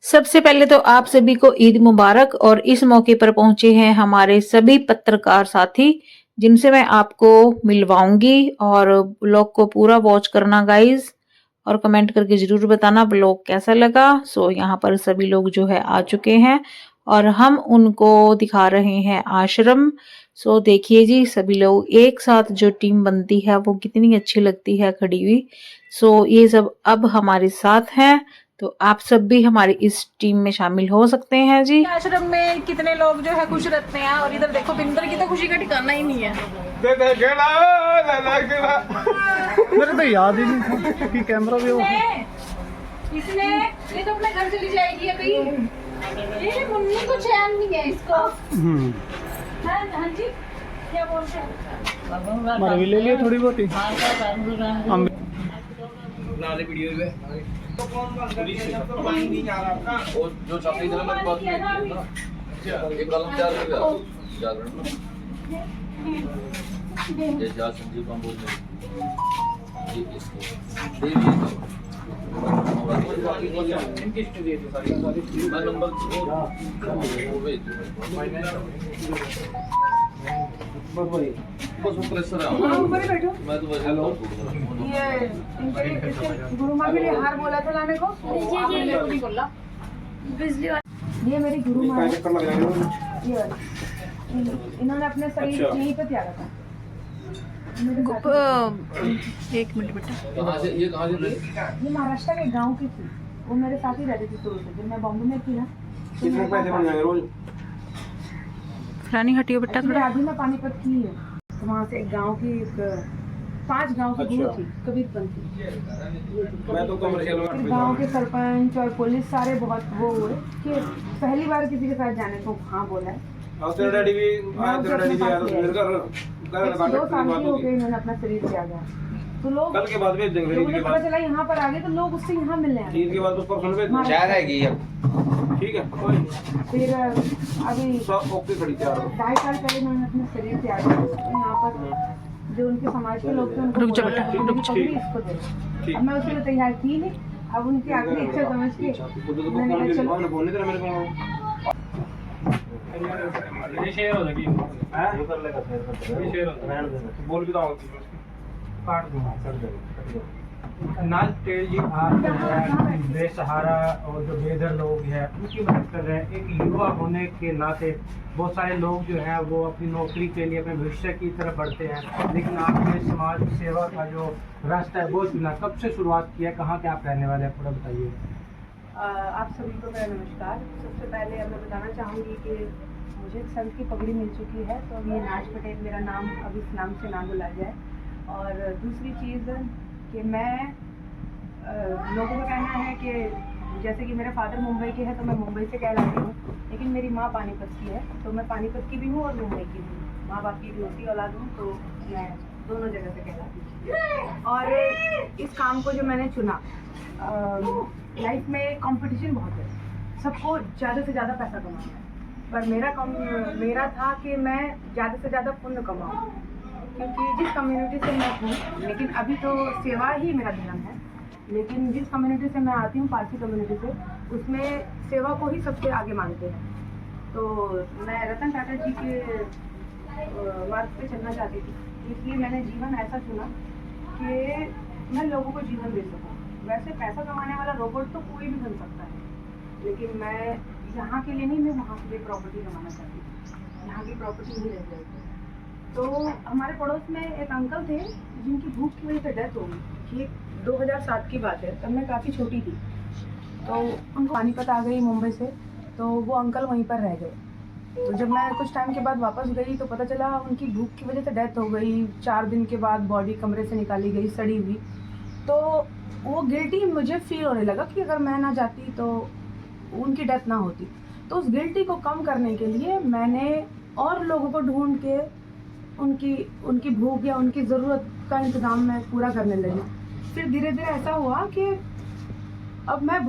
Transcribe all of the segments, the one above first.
सबसे पहले तो आप सभी को ईद मुबारक। और इस मौके पर पहुंचे हैं हमारे सभी पत्रकार साथी, जिनसे मैं आपको मिलवाऊंगी। और ब्लॉग को पूरा वॉच करना गाइस, और कमेंट करके जरूर बताना ब्लॉग कैसा लगा। सो यहाँ पर सभी लोग जो है आ चुके हैं और हम उनको दिखा रहे हैं आश्रम। सो देखिए जी, सभी लोग एक साथ जो टीम बनती है वो कितनी अच्छी लगती है खड़ी हुई। सो ये सब अब हमारे साथ हैं, तो आप सब भी हमारी इस टीम में शामिल हो सकते हैं जी। आश्रम में कितने लोग जो है खुश रहते हैं, और इधर देखो बिंदर की तो खुशी का ठिकाना ही नहीं है। मेरे तो याद ही नहीं था कि कैमरा भी हो। इसने ये तो अपने घर चली जाएगी अभी। ये मुन्नी को चैन नहीं है इसको। हाँ जी, क्या बोलते हैं? मर भी ले लिए थोड़ी बहुत ही। हम वीडियो में और जो छात्री थे मेरे पास ये कलम जागरण जैसे आज संजीव कंबोज ने ये इसको मैं नंबर वो भेज बस प्रेशर है। ऊपर ही बैठो। मैं तो वैसे ये इनके गुरु माँ के लिए हार बोला था लाने को। जी बोला बिजली वाली। ये मेरी गुरु माँ है। ये वाली। इन्होंने अपने शरीर यहीं पे त्यागा था। एक मिनट बेटा, कहाँ से ये कहाँ से ये महाराष्ट्र के गांव की थी। वो मेरे साथ ही रहती थी शुरू से। जब मैं बॉम्बे में थी ना, कितने पैसे बन जाएंगे रोज? रानी हटियो बेटा थोड़ा। अभी मैं पानीपत की हूँ। तो वहाँ से एक गांव की 5 गांव की गुरु थी, कबीरपंथी। मैं तो कमर्शियल में गांव के सरपंच और पुलिस सारे बहुत वो हुए कि पहली बार किसी के साथ जाने को हाँ बोला है। और तेरा डैडी भी आया, तेरा डैडी भी आया तो मेरे घर 2 साल की हो गई इन्होंने अपना शरीर त्यागा। तो लोग कल के बाद भेज देंगे। लोगों को पता चला यहाँ पर आ गए तो लोग उससे यहाँ मिलने आए। ईद के बाद उसको सुन भेज क्या रहेगी अब? ठीक है कोई नहीं। फिर अभी सब ओके खड़ी तैयार हो। 2.5 साल पहले इन्होंने अपना शरीर त्यागा। तो यहाँ पर जो उनके समाज के लोग थे उनको रुक जा बोला, बेटा, रुक जा। पगड़ी इसको दे। अब मैं उसके लिए तैयार थी नहीं। अब उनकी आखिरी इच्छा समझ के मैंने कहा चलो। बोलने तेरा मेरे को ये शेयर हो जाएगी। हां ये कर लेगा, ये शेयर होता है। बोल भी तो काट दूंगा सर। नाज टेल जी आप बेसहारा और जो बेघर लोग हैं उनकी मदद कर रहे हैं। एक युवा होने के नाते बहुत सारे लोग जो हैं वो अपनी नौकरी के लिए अपने भविष्य की तरफ बढ़ते हैं, लेकिन आपने समाज सेवा का जो रास्ता है वो चुना। कब से शुरुआत किया, कहाँ के आप रहने वाले हैं, थोड़ा बताइए। आप सभी को मेरा नमस्कार। सबसे पहले अब मैं बताना चाहूँगी कि मुझे संत की पगड़ी मिल चुकी है, तो अब ये नाज पटेल मेरा नाम अब इस नाम से ना बुलाया जाए। और दूसरी चीज़ कि मैं लोगों का कहना है कि जैसे कि मेरे फादर मुंबई के हैं तो मैं मुंबई से कहलाती हूँ, लेकिन मेरी माँ पानीपत की है, तो मैं पानीपत की भी हूँ और मुंबई की भी हूँ। माँ बाप की भी उसी औलाद हूँ, तो मैं दोनों जगह से कहलाती हूँ। और इस काम को जो मैंने चुना, लाइफ में कंपटीशन बहुत है, सबको ज़्यादा से ज़्यादा पैसा कमाना है, पर मेरा था कि मैं ज़्यादा से ज़्यादा पुण्य कमाऊँ। क्योंकि जिस कम्युनिटी से मैं हूँ, लेकिन अभी तो सेवा ही मेरा धर्म है, लेकिन जिस कम्युनिटी से मैं आती हूँ, पारसी कम्युनिटी से, उसमें सेवा को ही सबसे आगे मानते हैं। तो मैं रतन टाटा जी के मार्ग पे चलना चाहती थी, इसलिए मैंने जीवन ऐसा चुना कि मैं लोगों को जीवन दे सकूँ। वैसे पैसा कमाने वाला रोबोट तो कोई भी बन सकता है, लेकिन मैं यहाँ के लिए नहीं, मैं वहाँ के लिए प्रॉपर्टी कमाना चाहती थी। यहाँ की प्रॉपर्टी नहीं रह जाएगी। तो हमारे पड़ोस में एक अंकल थे जिनकी भूख की वजह से डेथ हो गई। ये 2007 की बात है, तब मैं काफ़ी छोटी थी। तो उनको पानीपत आ गई मुंबई से, तो वो अंकल वहीं पर रह गए। तो जब मैं कुछ टाइम के बाद वापस गई तो पता चला उनकी भूख की वजह से डेथ हो गई। 4 दिन के बाद बॉडी कमरे से निकाली गई सड़ी हुई। तो वो गिल्टी मुझे फील होने लगा कि अगर मैं ना जाती तो उनकी डेथ ना होती। तो उस गिल्टी को कम करने के लिए मैंने और लोगों को ढूंढ के उनकी भूख या उनकी ज़रूरत का इंतज़ाम मैं पूरा करने लगी। फिर धीरे धीरे ऐसा हुआ कि अब मैं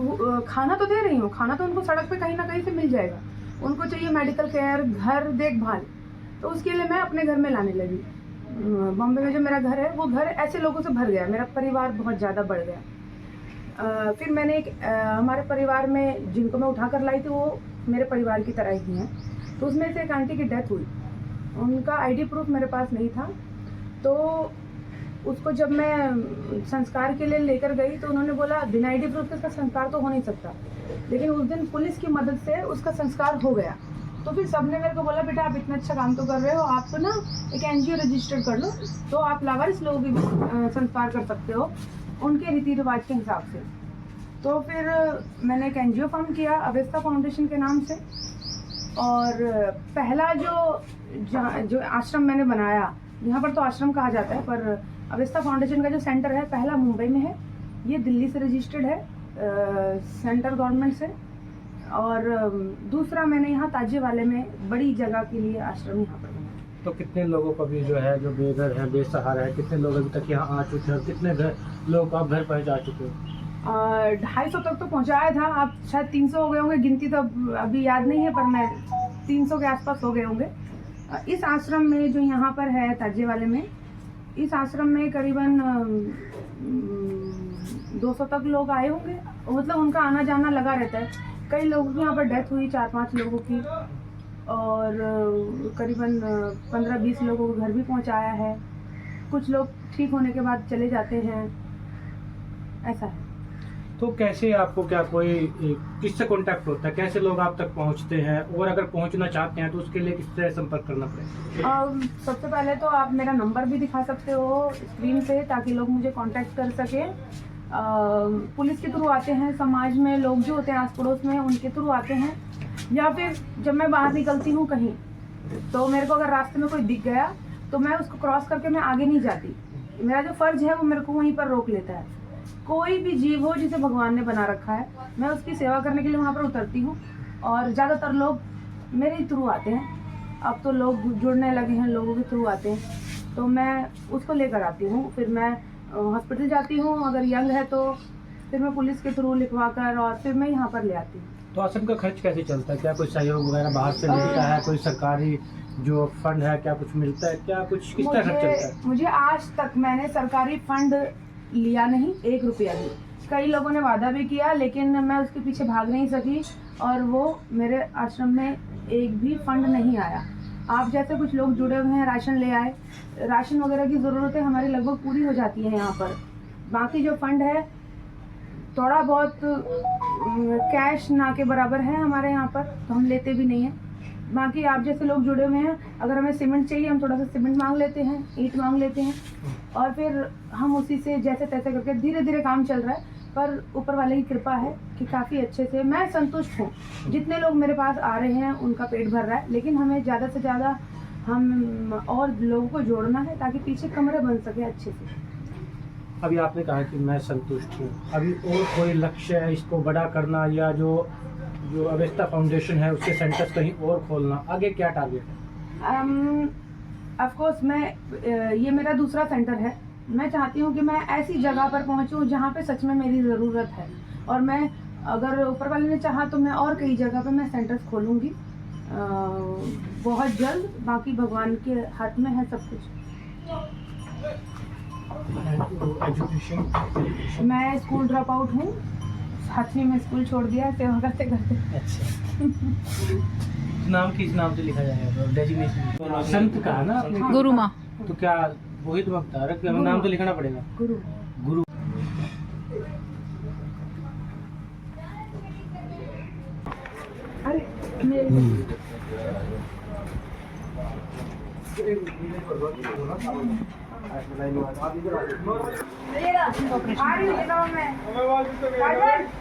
खाना तो दे रही हूँ, खाना तो उनको सड़क पे कहीं ना कहीं से मिल जाएगा। उनको चाहिए मेडिकल केयर, घर देखभाल, तो उसके लिए मैं अपने घर में लाने लगी। बॉम्बे में जो मेरा घर है वो घर ऐसे लोगों से भर गया, मेरा परिवार बहुत ज़्यादा बढ़ गया। फिर मैंने हमारे परिवार में जिनको मैं उठा कर लाई थी वो मेरे परिवार की तरह ही हैं, तो उसमें से एक आंटी की डेथ हुई, उनका आईडी प्रूफ मेरे पास नहीं था, तो उसको जब मैं संस्कार के लिए लेकर गई तो उन्होंने बोला बिना आईडी प्रूफ के उसका संस्कार तो हो नहीं सकता, लेकिन उस दिन पुलिस की मदद से उसका संस्कार हो गया। तो फिर सबने मेरे को बोला बेटा आप इतना अच्छा काम तो कर रहे हो, आप तो ना एक एनजीओ रजिस्टर कर लो, तो आप लावारिस लोगों की भी संस्कार कर सकते हो उनके रीति रिवाज के हिसाब से। तो फिर मैंने एक एनजीओ फॉर्म किया अवेस्ता फाउंडेशन के नाम से, और पहला जो आश्रम मैंने बनाया, यहाँ पर तो आश्रम कहा जाता है पर अवेस्ता फाउंडेशन का जो सेंटर है पहला मुंबई में है, ये दिल्ली से रजिस्टर्ड है सेंट्रल गवर्नमेंट से, और दूसरा मैंने यहाँ ताजेवाले में बड़ी जगह के लिए आश्रम यहाँ पर बनाया। तो कितने लोगों को भी जो है जो बेघर है बेसहारा है, कितने लोग अभी तक यहाँ आ चुके हैं और कितने लोग आप घर पहुँचा चुके हो? 250 तक तो पहुँचाया था, आप शायद 300 हो गए होंगे, गिनती तो अभी याद नहीं है पर मैं 300 के आसपास हो गए होंगे। इस आश्रम में जो यहाँ पर है ताजेवाले में, इस आश्रम में करीबन 200 तक लोग आए होंगे, मतलब उनका आना जाना लगा रहता है। कई लोगों की यहाँ पर डेथ हुई, 4-5 लोगों की, और करीबन 15-20 लोगों को घर भी पहुँचाया है। कुछ लोग ठीक होने के बाद चले जाते हैं, ऐसा है। तो कैसे आपको क्या कोई किससे कांटेक्ट होता है, कैसे लोग आप तक पहुंचते हैं, और अगर पहुंचना चाहते हैं तो उसके लिए किससे संपर्क करना पड़ेगा? सबसे पहले तो आप मेरा नंबर भी दिखा सकते हो स्क्रीन पे ताकि लोग मुझे कांटेक्ट कर सकें। पुलिस के थ्रू आते हैं, समाज में लोग जो होते हैं आस पड़ोस में उनके थ्रू आते हैं, या फिर जब मैं बाहर निकलती हूँ कहीं तो मेरे को अगर रास्ते में कोई दिख गया तो मैं उसको क्रॉस करके मैं आगे नहीं जाती, मेरा जो फ़र्ज़ है वो मेरे को वहीं पर रोक लेता है। कोई भी जीव हो जिसे भगवान ने बना रखा है, मैं उसकी सेवा करने के लिए वहाँ पर उतरती हूँ, और ज़्यादातर लोग मेरे ही थ्रू आते हैं। अब तो लोग जुड़ने लगे हैं, लोगों के थ्रू आते हैं, तो मैं उसको लेकर आती हूँ। फिर मैं हॉस्पिटल जाती हूँ, अगर यंग है तो फिर मैं पुलिस के थ्रू लिखवा कर और फिर मैं यहाँ पर ले आती हूँ। तो आश्रम का खर्च कैसे चलता है? क्या कोई सहयोग वगैरह बाहर से मिलता है? कोई सरकारी जो फंड है क्या कुछ मिलता है? क्या कुछ किस तरह खर्च चलता है? मुझे आज तक मैंने सरकारी फंड लिया नहीं, 1 रुपया भी। कई लोगों ने वादा भी किया लेकिन मैं उसके पीछे भाग नहीं सकी, और वो मेरे आश्रम में एक भी फंड नहीं आया। आप जैसे कुछ लोग जुड़े हुए हैं, राशन ले आए, राशन वगैरह की ज़रूरतें हमारी लगभग पूरी हो जाती हैं यहाँ पर। बाकी जो फंड है थोड़ा बहुत कैश ना के बराबर है हमारे यहाँ पर, तो हम लेते भी नहीं हैं। बाकी आप जैसे लोग जुड़े हुए हैं, अगर हमें सीमेंट चाहिए हम थोड़ा सा सीमेंट मांग लेते हैं, ईंट मांग लेते हैं, और फिर हम उसी से जैसे तैसे करके धीरे धीरे काम चल रहा है। पर ऊपर वाले की कृपा है कि काफ़ी अच्छे से मैं संतुष्ट हूँ। जितने लोग मेरे पास आ रहे हैं उनका पेट भर रहा है, लेकिन हमें ज़्यादा से ज़्यादा हम और लोगों को जोड़ना है ताकि पीछे कमरे बन सके अच्छे से। अभी आपने कहा कि मैं संतुष्ट हूँ, अभी और कोई लक्ष्य है इसको बड़ा करना, या जो अवेस्ता फाउंडेशन है उसके सेंटर्स कहीं और खोलना, आगे क्या टारगेट है? ऑफ कोर्स ये मेरा दूसरा सेंटर है। मैं चाहती हूँ कि मैं ऐसी जगह पर पहुँचूँ जहाँ पे सच में मेरी ज़रूरत है, और मैं अगर ऊपर वाले ने चाहा तो मैं और कई जगह पे मैं सेंटर्स खोलूँगी बहुत जल्द। बाकी भगवान के हाथ में है सब कुछ। एजुकेशन, मैं स्कूल ड्रॉप आउट हूँ, साथी में स्कूल छोड़ दिया सेवा करते करते। अच्छा नाम किस नाम से लिखा जाएगा? डेजिग्नेशन संत का ना आपने? गुरु माँ। तो क्या वही तो बता रहा कि नाम तो लिखना पड़ेगा? गुरु। गुरु। अरे मेरे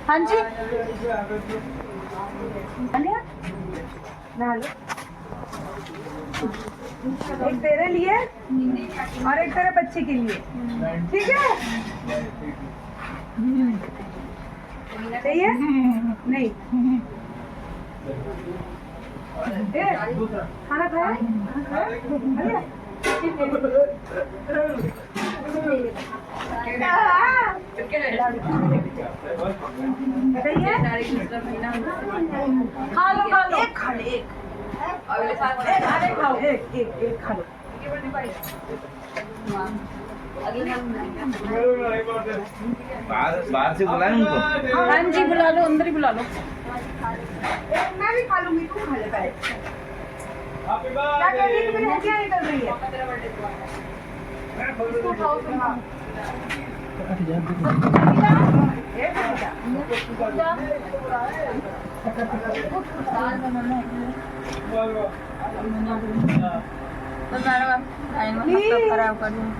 हाँ जी एक तेरे लिए और एक तेरे बच्चे के लिए, ठीक है? सही है? नहीं खाना खाया? खा लो एक खा ले, एक खा लो। बाहर से बुलाएं उनको। हाँ जी बुला लो, अंदर ही बुला लो। मैं भी खा लूंगी, तू खा ले पहले। क्या कह रही है? मेरी उंगलियां निकल रही है। इसको उठाओ तुम।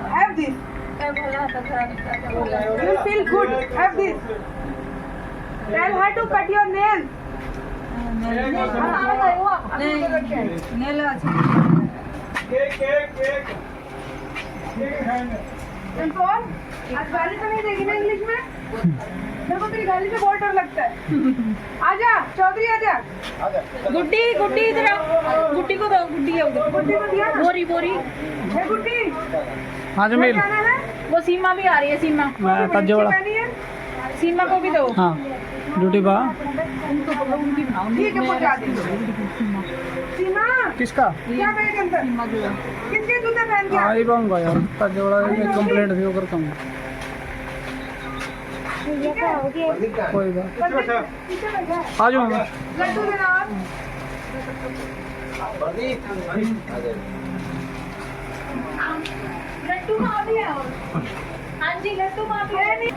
Have this. You'll feel good. Have this. Tell her to cut your nails. Control, आज गाली तो नहीं देगी ना इंग्लिश में? मेरे को तेरी गाली से बहुत डर लगता है। आजा चौधरी आजा। गुड्डी गुड्डी इधर आओ, गुड्डी को दो, गुड्डी है उधर, गुड्डी को दिया ना? बोरी बोरी। हे गुड्डी, हाँ क्या जाना है? वो सीमा भी आ रही है, सीमा मैं तज्जोड़ा। पहनी है? सीमा को भी दो। हाँ ड्यूटी बा ठीक है पहुंचा दी। सीमा किसका क्या बैग अंदर? किसके जूते पहन के? आई पाऊंगा यार, तज्जोड़ा कंप्लेंट भी करता हूँ। कोई बात आ जाओ। लड्डू देना। लड्डू कहाँ भी है? हाँ जी लड्डू कहाँ भी है? नहीं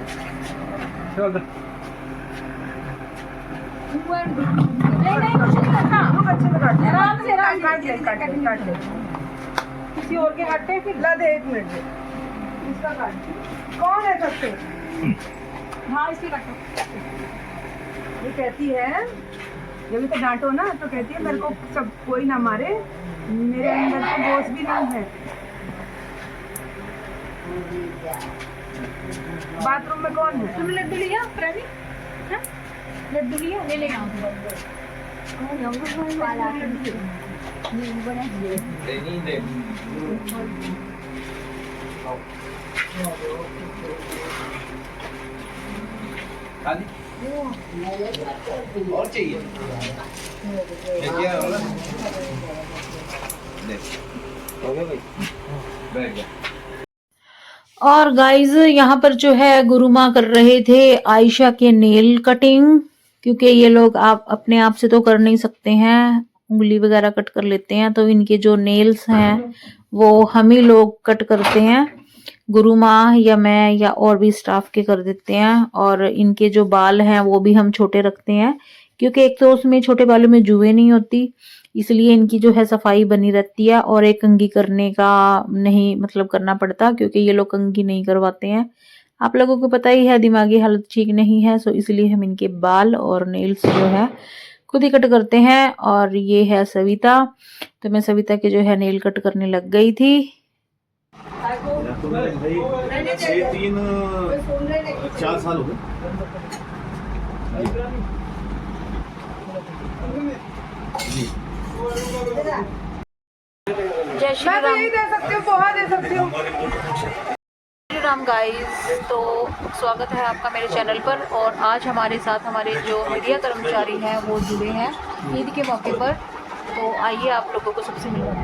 कुछ नहीं करना। अच्छे से काट, आराम से काट ले। किसी और के काटते फिर ला दे। 1 मिनट दे, इसका काट। कौन है सबसे? हाँ इसकी काटो। ये कहती है, जब इसे डांटो ना तो कहती है मेरे को सब कोई ना मारे, मेरे अंदर तो बोझ भी नहीं है। बाथरूम में कौन है? तुमने लड्डू लिया प्रवी? लड्डू लिया? ले ले यहाँ। और चाहिए क्या हो गया भाई? बैठ गया। और गाइज यहाँ पर जो है गुरु माँ कर रहे थे आयशा के नेल कटिंग, क्योंकि ये लोग आप अपने आप से तो कर नहीं सकते हैं, उंगली वगैरह कट कर लेते हैं, तो इनके जो नेल्स हैं वो हम ही लोग कट करते हैं। गुरु माँ या मैं या और भी स्टाफ के कर देते हैं। और इनके जो बाल हैं वो भी हम छोटे रखते हैं, क्योंकि एक तो उसमें छोटे बालों में जुएं नहीं होती, इसलिए इनकी जो है सफाई बनी रहती है। और एक कंघी करने का नहीं मतलब करना पड़ता, क्योंकि ये लोग कंघी नहीं करवाते हैं। आप लोगों को पता ही है दिमागी हालत ठीक नहीं है, सो इसलिए हम इनके बाल और नेल्स जो है खुद ही कट करते हैं। और ये है सविता, तो मैं सविता के जो है नेल कट करने लग गई थी। 4 साल हो गए। जय श्री मैं तो राम। यही दे सकती हूँ, पोहा दे सकती हूँ। श्री राम गाइस, तो स्वागत है आपका मेरे चैनल पर। और आज हमारे साथ हमारे जो मीडिया कर्मचारी हैं वो जुड़े हैं ईद के मौके पर, तो आइए आप लोगों को सबसे मिलवाते हैं।